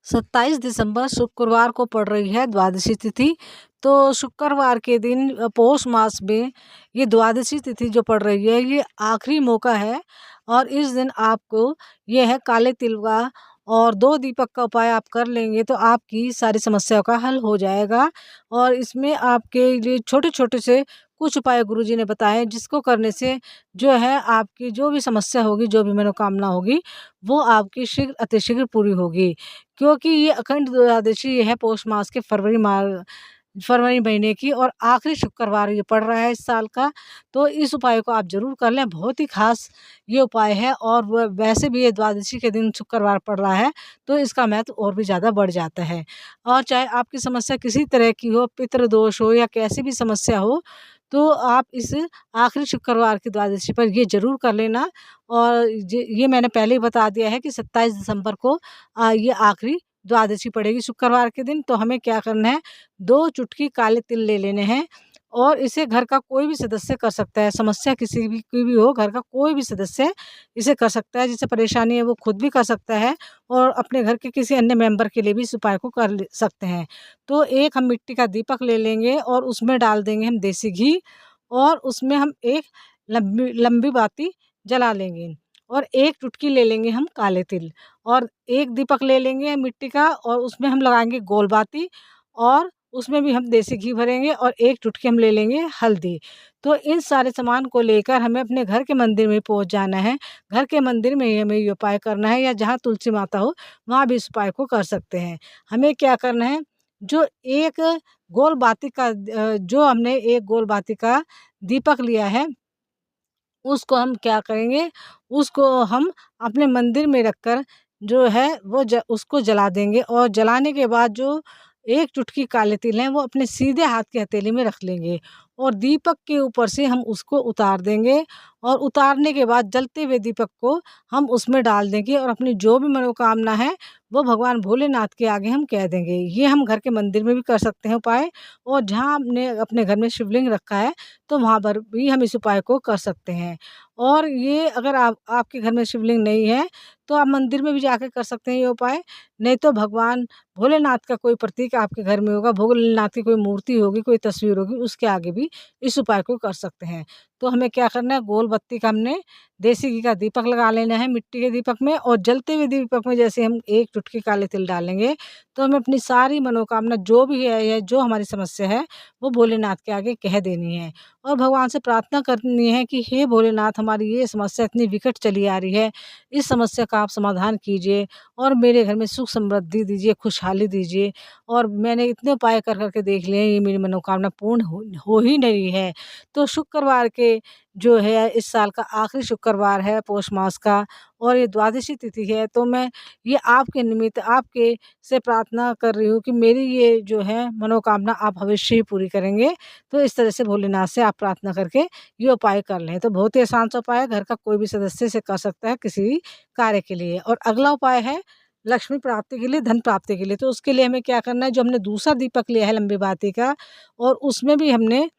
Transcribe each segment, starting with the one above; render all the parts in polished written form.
27 दिसंबर शुक्रवार को पड़ रही है द्वादशी तिथि। तो शुक्रवार के दिन पौष मास में ये द्वादशी तिथि जो पड़ रही है ये आखिरी मौका है। और इस दिन आपको ये है काले तिल का और 2 दीपक का उपाय आप कर लेंगे तो आपकी सारी समस्याओं का हल हो जाएगा। और इसमें आपके लिए छोटे-छोटे से कुछ उपाय गुरुजी ने बताए जिसको करने से जो है आपकी जो भी समस्या होगी, जो भी मनोकामना होगी, वो आपकी शीघ्र अतिशीघ्र पूरी होगी। क्योंकि ये अखंड द्वादशी है पौष मास के फरवरी महीने की और आखिरी शुक्रवार ये पड़ रहा है इस साल का। तो इस उपाय को आप ज़रूर कर लें, बहुत ही ख़ास ये उपाय है। और वैसे भी ये द्वादशी के दिन शुक्रवार पड़ रहा है तो इसका महत्व और भी ज़्यादा बढ़ जाता है। और चाहे आपकी समस्या किसी तरह की हो, पितृ दोष हो या कैसी भी समस्या हो, तो आप इस आखिरी शुक्रवार की द्वादशी पर ये ज़रूर कर लेना। और ये मैंने पहले ही बता दिया है कि 27 दिसंबर को ये आखिरी द्वादशी पड़ेगी शुक्रवार के दिन। तो हमें क्या करना है, 2 चुटकी काले तिल ले लेने हैं और इसे घर का कोई भी सदस्य कर सकता है। समस्या किसी भी की भी हो, घर का कोई भी सदस्य इसे कर सकता है। जिसे परेशानी है वो खुद भी कर सकता है और अपने घर के किसी अन्य मेंबर के लिए भी इस उपाय को कर ले सकते हैं। तो एक हम मिट्टी का दीपक ले लेंगे और उसमें डाल देंगे हम देसी घी और उसमें हम एक लंबी लंबी बाती जला लेंगे और 1 चुटकी ले लेंगे हम काले तिल और 1 दीपक ले लेंगे मिट्टी का और उसमें हम लगाएँगे गोल बाती और उसमें भी हम देसी घी भरेंगे और 1 चुटकी हम ले लेंगे हल्दी। तो इन सारे सामान को लेकर हमें अपने घर के मंदिर में पहुँच जाना है। घर के मंदिर में ही हमें ये उपाय करना है या जहाँ तुलसी माता हो, वहाँ भी इस उपाय को कर सकते हैं। हमें क्या करना है, जो एक गोल बाती का जो हमने एक गोल बाती का दीपक लिया है उसको हम क्या करेंगे, उसको हम अपने मंदिर में रखकर जो है वो उसको जला देंगे और जलाने के बाद जो 1 चुटकी काले तिल हैं वो अपने सीधे हाथ की हथेली में रख लेंगे और दीपक के ऊपर से हम उसको उतार देंगे और उतारने के बाद जलते हुए दीपक को हम उसमें डाल देंगे और अपनी जो भी मनोकामना है वो भगवान भोलेनाथ के आगे हम कह देंगे। ये हम घर के मंदिर में भी कर सकते हैं उपाय और जहाँ हमने अपने घर में शिवलिंग रखा है तो वहाँ पर भी हम इस उपाय को कर सकते हैं। और ये अगर आपके घर में शिवलिंग नहीं है तो आप मंदिर में भी जाकर कर सकते हैं ये उपाय। नहीं तो भगवान भोलेनाथ का कोई प्रतीक आपके घर में होगा, भोलेनाथ की कोई मूर्ति होगी, कोई तस्वीर होगी, उसके आगे भी इस उपाय को कर सकते हैं। तो हमें क्या करना है, गोल बत्ती का हमने देसी घी का दीपक लगा लेना है मिट्टी के दीपक में और जलते हुए दीपक में जैसे हम 1 चुटकी काले तिल डालेंगे तो हमें अपनी सारी मनोकामना जो भी है या जो हमारी समस्या है वो भोलेनाथ के आगे कह देनी है और भगवान से प्रार्थना करनी है कि हे भोलेनाथ, हमारी ये समस्या इतनी विकट चली आ रही है, इस समस्या का आप समाधान कीजिए और मेरे घर में सुख समृद्धि दीजिए, खुशहाली दीजिए। और मैंने इतने उपाय कर के देख लिए हैं, ये मेरी मनोकामना पूर्ण हो ही नहीं है। तो शुक्रवार के जो है इस साल का आखिरी शुक्रवार है पौष मास का और ये द्वादशी तिथि है। तो मैं ये आपके निमित्त आपके से प्रार्थना कर रही हूँ कि मेरी ये जो है मनोकामना आप अवश्य ही पूरी करेंगे। तो इस तरह से भोलेनाथ से आप प्रार्थना करके ये उपाय कर लें। तो बहुत ही आसान सा उपाय है, घर का कोई भी सदस्य इसे कर सकता है किसी भी कार्य के लिए। और अगला उपाय है लक्ष्मी प्राप्ति के लिए, धन प्राप्ति के लिए। तो उसके लिए हमें क्या करना है, जो हमने दूसरा दीपक लिया है लंबी बाती का और उसमें भी हमने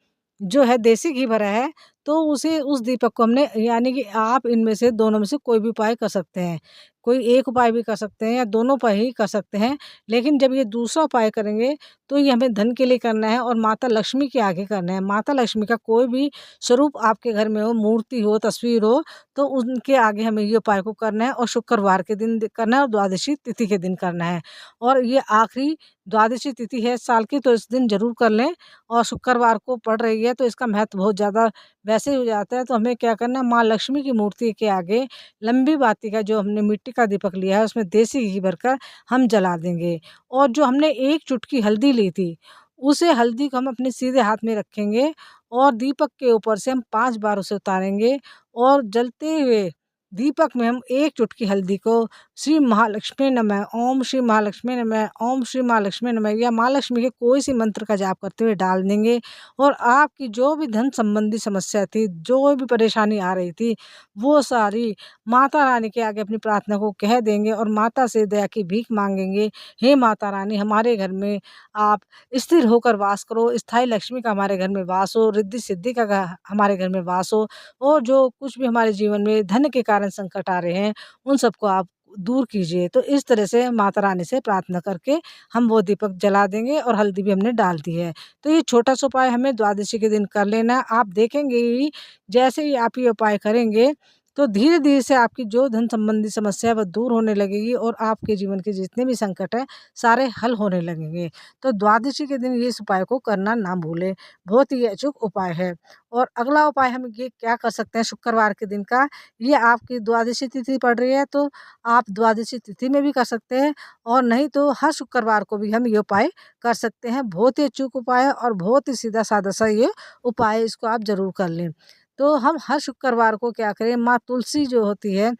जो है देसी घी भरा है, तो उसे उस दीपक को हमने यानी कि आप इनमें से दोनों में से कोई भी उपाय कर सकते हैं। कोई एक उपाय भी कर सकते हैं या दोनों उपाय ही कर सकते हैं। लेकिन जब ये दूसरा उपाय करेंगे तो ये हमें धन के लिए करना है और माता लक्ष्मी के आगे करना है। माता लक्ष्मी का कोई भी स्वरूप आपके घर में हो, मूर्ति हो, तस्वीर हो, तो उनके आगे हमें ये उपाय को करना है और शुक्रवार के दिन करना है और द्वादशी तिथि के दिन करना है। और ये आखिरी द्वादशी तिथि है साल की, तो इस दिन ज़रूर कर लें। और शुक्रवार को पड़ रही है तो इसका महत्व बहुत ज़्यादा वैसे ही हो जाता है। तो हमें क्या करना है, माँ लक्ष्मी की मूर्ति के आगे लंबी बाती का जो हमने मिट्टी का दीपक लिया है उसमें देसी घी भरकर हम जला देंगे। और जो हमने 1 चुटकी हल्दी ली थी, उसे हल्दी को हम अपने सीधे हाथ में रखेंगे और दीपक के ऊपर से हम 5 बार उसे उतारेंगे और जलते हुए दीपक में हम 1 चुटकी हल्दी को श्री महालक्ष्मी नमः, ओम श्री महालक्ष्मी नमः, ओम श्री महालक्ष्मी नमः या माँ लक्ष्मी के कोई सी मंत्र का जाप करते हुए डाल देंगे। और आपकी जो भी धन संबंधी समस्या थी, जो भी परेशानी आ रही थी, वो सारी माता रानी के आगे अपनी प्रार्थना को कह देंगे और माता से दया की भीख मांगेंगे। हे माता रानी, हमारे घर में आप स्थिर होकर वास करो, स्थायी लक्ष्मी का हमारे घर में वास हो, रिद्धि सिद्धि का हमारे घर में वास हो और जो कुछ भी हमारे जीवन में धन के कारण संकट आ रहे हैं उन सबको आप दूर कीजिए। तो इस तरह से माता रानी से प्रार्थना करके हम वो दीपक जला देंगे और हल्दी भी हमने डाल दी है। तो ये छोटा सा उपाय हमें द्वादशी के दिन कर लेना है। आप देखेंगे ही जैसे ही आप ये उपाय करेंगे तो धीरे-धीरे से आपकी जो धन संबंधी समस्या है वो दूर होने लगेगी और आपके जीवन के जितने भी संकट हैं सारे हल होने लगेंगे। तो द्वादशी के दिन ये इस उपाय को करना ना भूलें, बहुत ही अचूक उपाय है। और अगला उपाय हम ये क्या कर सकते हैं शुक्रवार के दिन का, ये आपकी द्वादशी तिथि पड़ रही है तो आप द्वादशी तिथि में भी कर सकते हैं और नहीं तो हर शुक्रवार को भी हम ये उपाय कर सकते हैं। बहुत ही अचूक उपाय है और बहुत ही सीधा-सादा सा ये उपाय है, इसको आप ज़रूर कर लें। तो हम हर शुक्रवार को क्या करें, माँ तुलसी जो होती है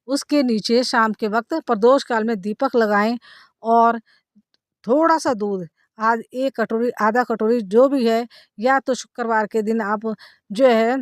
उसके नीचे शाम के वक़्त प्रदोष काल में दीपक लगाएँ और थोड़ा-सा दूध आज 1 कटोरी, आधा कटोरी जो भी है, या तो शुक्रवार के दिन आप जो है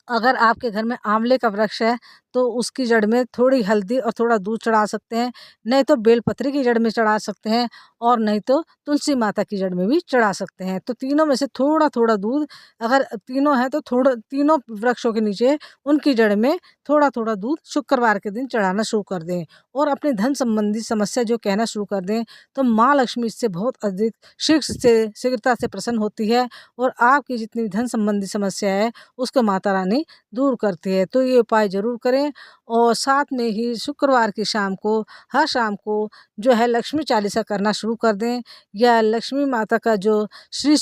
अगर आपके घर में आंवले का वृक्ष है तो उसकी जड़ में थोड़ी हल्दी और थोड़ा दूध चढ़ा सकते हैं, नहीं तो बेलपत्री की जड़ में चढ़ा सकते हैं और नहीं तो तुलसी माता की जड़ में भी चढ़ा सकते हैं। तो तीनों में से थोड़ा-थोड़ा दूध, अगर तीनों हैं तो थोड़ा तीनों वृक्षों के नीचे उनकी जड़ में थोड़ा-थोड़ा दूध शुक्रवार के दिन चढ़ाना शुरू कर दें और अपने धन संबंधी समस्या जो कहना शुरू कर दें, तो माँ लक्ष्मी इससे बहुत अधिक शीघ्रता से प्रसन्न होती है और आपकी जितनी भी धन संबंधी समस्या है उसको माता रानी दूर करती है। तो ये उपाय ज़रूर करें और साथ में ही शुक्रवार की शाम को, हर शाम को जो है लक्ष्मी चालीसा करना शुरू कर दें या लक्ष्मी माता का जो श्री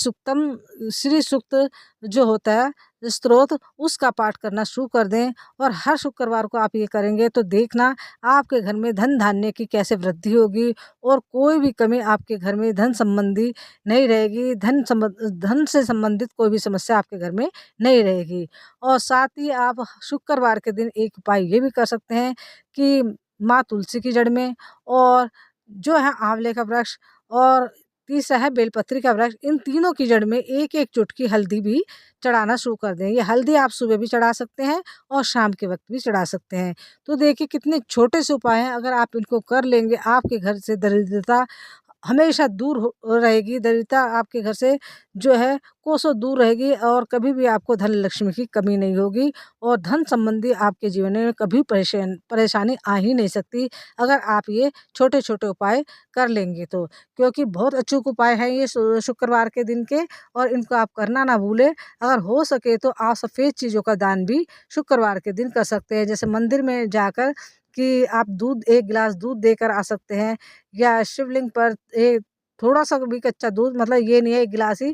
सूक्त जो होता है स्तोत्र उसका पाठ करना शुरू कर दें और हर शुक्रवार को आप ये करेंगे तो देखना आपके घर में धन धान्य की कैसे वृद्धि होगी और कोई भी कमी आपके घर में धन संबंधी नहीं रहेगी। धन से संबंधित कोई भी समस्या आपके घर में नहीं रहेगी। और साथ ही आप शुक्रवार के दिन एक उपाय ये भी कर सकते हैं कि माँ तुलसी की जड़ में और जो है आंवले का वृक्ष और तीसरा है बेलपत्री का वृक्ष, इन तीनों की जड़ में एक-एक चुटकी हल्दी भी चढ़ाना शुरू कर दें। ये हल्दी आप सुबह भी चढ़ा सकते हैं और शाम के वक़्त भी चढ़ा सकते हैं। तो देखिए कितने छोटे से उपाय हैं, अगर आप इनको कर लेंगे आपके घर से दरिद्रता हमेशा दूर हो रहेगी। दरिद्रता आपके घर से जो है कोसों दूर रहेगी और कभी भी आपको धन लक्ष्मी की कमी नहीं होगी और धन संबंधी आपके जीवन में कभी परेशानी आ ही नहीं सकती अगर आप ये छोटे-छोटे उपाय कर लेंगे तो। क्योंकि बहुत अचूक उपाय हैं ये शुक्रवार के दिन के और इनको आप करना ना भूलें। अगर हो सके तो आप सफ़ेद चीज़ों का दान भी शुक्रवार के दिन कर सकते हैं। जैसे मंदिर में जाकर कि आप दूध 1 गिलास दूध देकर आ सकते हैं या शिवलिंग पर थोड़ा-सा भी कच्चा दूध, मतलब ये नहीं है 1 गिलास ही,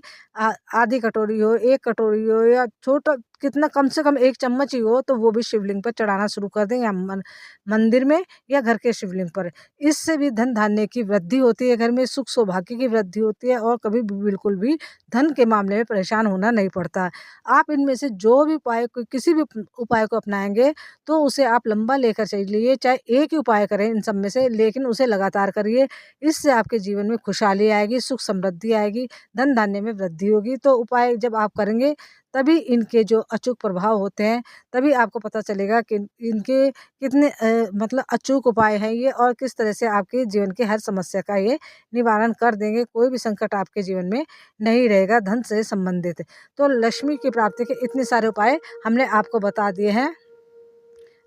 आधी कटोरी हो, 1 कटोरी हो या छोटा कितना, कम से कम 1 चम्मच ही हो तो वो भी शिवलिंग पर चढ़ाना शुरू कर दें या मंदिर में या घर के शिवलिंग पर। इससे भी धन धान्य की वृद्धि होती है, घर में सुख सौभाग्य की वृद्धि होती है और कभी भी बिल्कुल भी धन के मामले में परेशान होना नहीं पड़ता। आप इनमें से जो भी उपाय किसी भी उपाय को अपनाएँगे तो उसे आप लंबा लेकर चलिए, चाहे एक ही उपाय करें इन सब में से, लेकिन उसे लगातार करिए। इससे आपके जीवन में खुशहाली आएगी, सुख समृद्धि आएगी, धन धान्य में वृद्धि होगी। तो उपाय जब आप करेंगे तभी इनके जो अचूक प्रभाव होते हैं, तभी आपको पता चलेगा कि इनके कितने मतलब अचूक उपाय हैं ये और किस तरह से आपके जीवन की हर समस्या का ये निवारण कर देंगे। कोई भी संकट आपके जीवन में नहीं रहेगा धन से संबंधित। तो लक्ष्मी की प्राप्ति के इतने सारे उपाय हमने आपको बता दिए हैं।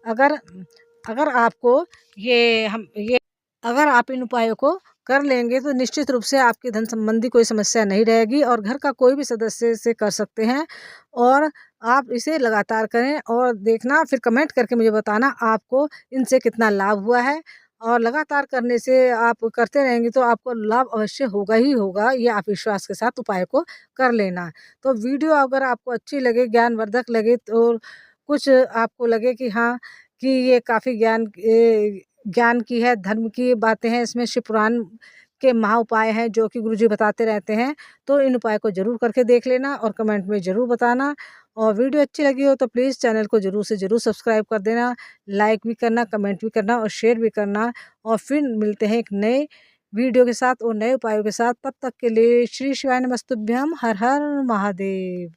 अगर अगर आपको ये अगर आप इन उपायों को कर लेंगे तो निश्चित रूप से आपकी धन संबंधी कोई समस्या नहीं रहेगी और घर का कोई भी सदस्य इसे कर सकते हैं और आप इसे लगातार करें और देखना, फिर कमेंट करके मुझे बताना आपको इनसे कितना लाभ हुआ है। और लगातार करने से आप करते रहेंगे तो आपको लाभ अवश्य होगा ही होगा, ये आप विश्वास के साथ उपाय को कर लेना। तो वीडियो अगर आपको अच्छी लगे, ज्ञानवर्धक लगे तो कुछ आपको लगे कि हाँ, कि ये काफ़ी ज्ञान की है, धर्म की बातें हैं, इसमें शिव पुराण के महा उपाय हैं जो कि गुरुजी बताते रहते हैं, तो इन उपाय को ज़रूर करके देख लेना और कमेंट में ज़रूर बताना। और वीडियो अच्छी लगी हो तो प्लीज़ चैनल को ज़रूर से ज़रूर सब्सक्राइब कर देना, लाइक भी करना, कमेंट भी करना और शेयर भी करना। और फिर मिलते हैं एक नए वीडियो के साथ और नए उपायों के साथ। तब तक के लिए श्री शिवाय नमस्तुभ्यम। हर हर महादेव।